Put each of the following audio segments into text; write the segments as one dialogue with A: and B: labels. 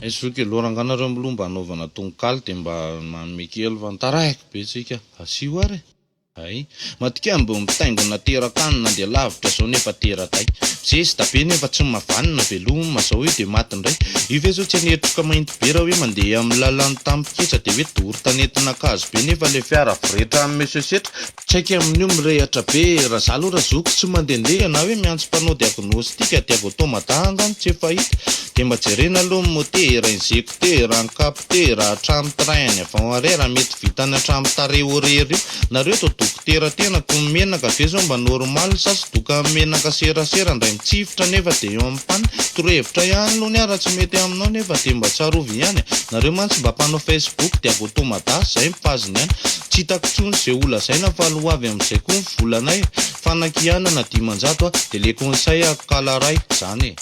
A: Esoky loranganareo milomba anaovana tonkaly dia mba manome kely fa nitarahiko be tsika asio ary ay matika mba mitaingina terakanina dia lavitra zao nefa teratay sesy tabe nefa tsy mavanina veloma zao hoe dia matindray io ve zao tsy anetroka mainty be raha hoe mandeha amin'ny lalany tampiketra dia hoe dory tanetina kazo be nefa le fiara viretra amin'ny mesesetra tsaiky amin'io mirehatra be raha za aloha raha zoko tsy mandehandeha na hoe miantso mpanao diagnostika diagotomata angano tsy efa hita dia mba jerena aloha ny motera injectera ny captera trano train avao arera mety vitany hatramy tare horery io nareo to dokotera tena ko menaka ve zao mba normal sa sy doka menaka serasera ndray mitsifitra nefa dia eo amin'ny pani torohevitra ihany aloha ny ara tsy mety aminao nefa dia mba tsarovy ihany nareo mantsy mba mpanao facebook diagotomata zay mipaziny ihany tsy hitako tsony zay ola zay na falo avy amin'izay koa ny volanay fanakianana 10 a dia le conseil akalaray zany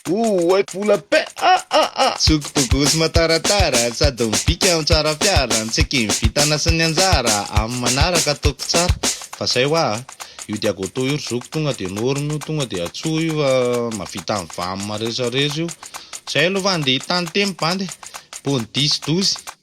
B: Ai pola pe
A: tsokotogosy mataratara sady mibika amin'ny tsara fiara ntsaiky mivitana sy ny anjara amin'ny manaraka ataoko tsara fa zay hoa io diagoto io ry zoko tonga dia norme io tonga dia atsoa io mavita amin'ny vamy maresaresa io zay aloha fa andeha hitany tempo bandy pony 10-12